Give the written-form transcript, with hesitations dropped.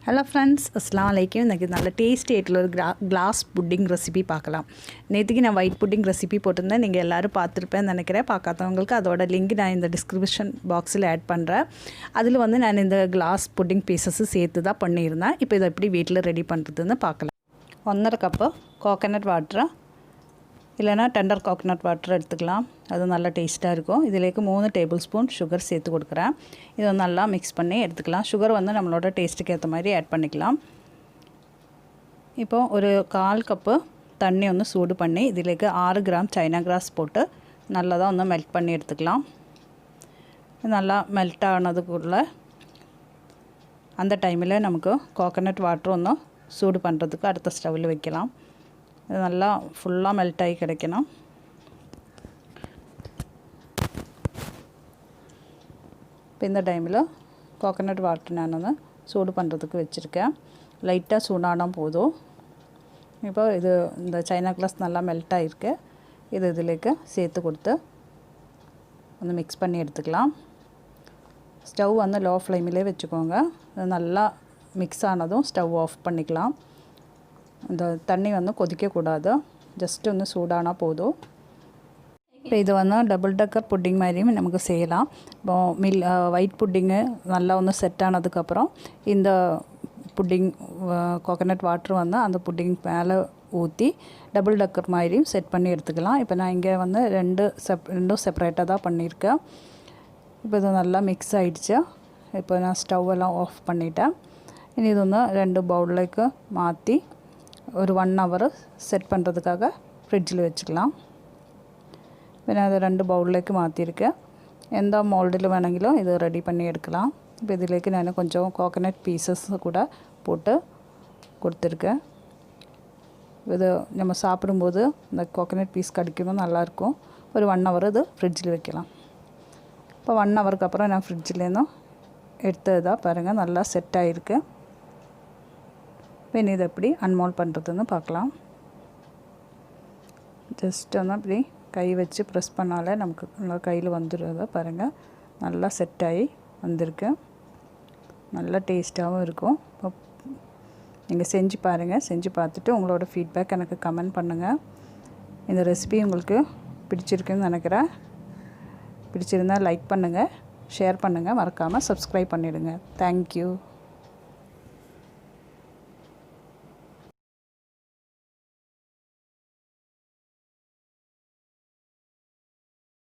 Hello friends, அஸ்ஸலாமு அலைக்கும். இன்றைக்கி நல்ல டேஸ்டி ஆகிட்டுள்ள ஒரு கிளாஸ் புட்டிங் ரெசிபி பார்க்கலாம். நேற்றுக்கு நான் ஒயிட் புட்டிங் ரெசிபி போட்டிருந்தேன். நீங்கள் எல்லோரும் பார்த்துருப்பேன்னு நினைக்கிறேன். பார்க்காதவங்களுக்கு அதோட லிங்க் நான் இந்த டிஸ்கிரிப்ஷன் பாக்ஸில் ஆட் பண்ணுறேன். அதில் நான் இந்த கிளாஸ் புட்டிங் பீசஸ்ஸு சேர்த்து தான் பண்ணியிருந்தேன். இப்போ இதை எப்படி வீட்டில் ரெடி பண்ணுறதுன்னு பார்க்கலாம். 1.5 கப்பு கோகனட் வாட்டரை இல்லைனா டெண்டர் கோகனட் வாட்டர் எடுத்துக்கலாம். அது நல்லா டேஸ்ட்டாக இருக்கும். இதிலேக்கு 3 டேபிள் ஸ்பூன் சுகர் சேர்த்து கொடுக்குறேன். இதை நல்லா மிக்ஸ் பண்ணி எடுத்துக்கலாம். சுகர் நம்மளோட டேஸ்ட்டுக்கு ஏற்ற மாதிரி ஆட் பண்ணிக்கலாம். இப்போது ஒரு 1/4 கப்பு தண்ணி சூடு பண்ணி இதிலேக்கு 6 கிராம் சைனா கிராஸ் போட்டு நல்லா தான் மெல்ட் பண்ணி எடுத்துக்கலாம். நல்லா மெல்ட் ஆனதுக்குள்ள அந்த டைமில் நமக்கு கோகனட் வாட்டர் சூடு பண்ணுறதுக்கு அடுத்த ஸ்டவ்வில் வைக்கலாம். இது நல்லா ஃபுல்லாக மெல்ட் ஆகி கிடைக்கணும். இப்போ இந்த டைமில் கோகனட் வாட்டர் நான் சூடு பண்ணுறதுக்கு வச்சுருக்கேன். லைட்டாக சூடானால் போதும். இப்போ இந்த சைனா கிளாஸ் நல்லா மெல்ட் ஆகிருக்கு. இதிலேக்கு சேர்த்து கொடுத்து மிக்ஸ் பண்ணி எடுத்துக்கலாம். ஸ்டவ் லோ ஃப்ளேமிலே வச்சுக்கோங்க. அது நல்லா மிக்ஸ் ஆனதும் ஸ்டவ் ஆஃப் பண்ணிக்கலாம். இந்த தண்ணி கொதிக்கக்கூடாது. ஜஸ்ட்டு சூடானால் போதும். இப்போ இது டபுள் டக்கர் புட்டிங் மாதிரியும் நமக்கு செய்யலாம். இப்போ ஒயிட் புட்டிங்கு நல்லா செட் ஆனதுக்கப்புறம் இந்த புட்டிங் கோகனட் வாட்டர் அந்த புட்டிங் மேலே ஊற்றி டபுள் டக்கர் மாதிரியும் செட் பண்ணி எடுத்துக்கலாம். இப்போ நான் இங்கே ரெண்டும் செப்பரேட்டாக தான் பண்ணியிருக்கேன். இப்போ இது நல்லா மிக்ஸ் ஆகிடுச்சு. இப்போ நான் ஸ்டவ் எல்லாம் ஆஃப் பண்ணிட்டேன். இனி இது 2 பவுலுக்கு மாற்றி ஒரு 1 hour செட் பண்ணுறதுக்காக ஃப்ரிட்ஜில் வச்சுக்கலாம். இப்போ நான் அதை 2 பவுலுக்கு மாற்றிருக்கேன். எந்த மோல்டில் வேണമെങ്കിലും இது ரெடி பண்ணி எடுக்கலாம். இப்போ இதிலேக்கு நான் கொஞ்சம் கோகனட் பீசஸ் கூட போட்டு கொடுத்துருக்கேன். இது நம்ம சாப்பிடும்போது இந்த கோகனட் பீஸ் கடிக்கணும், நல்லாயிருக்கும். ஒரு 1 hour இது ஃப்ரிட்ஜில் வைக்கலாம். இப்போ 1 hourக்கு அப்புறம் நான் ஃப்ரிட்ஜிலேருந்தும் எடுத்ததாக பாருங்கள், நல்லா செட் ஆகிருக்கு. இப்போ இதை எப்படி அன்மோல்ட் பண்ணுறதுன்னு பார்க்கலாம். ஜஸ்ட் அப்படி கை வச்சு ப்ரெஸ் பண்ணாலே நமக்கு நல்லா கையில் வந்துடுறத பாருங்கள். நல்லா செட் ஆகி வந்திருக்கு. நல்லா டேஸ்ட்டாகவும் இருக்கும். இப்போ நீங்கள் செஞ்சு பாருங்கள். செஞ்சு பார்த்துட்டு உங்களோட ஃபீட்பேக் எனக்கு கமெண்ட் பண்ணுங்கள். இந்த ரெசிபி உங்களுக்கு பிடிச்சிருக்குன்னு நினைக்கிறேன். பிடிச்சிருந்தால் லைக் பண்ணுங்கள், ஷேர் பண்ணுங்கள், மறக்காமல் சப்ஸ்கிரைப் பண்ணிவிடுங்க. தேங்க்யூ.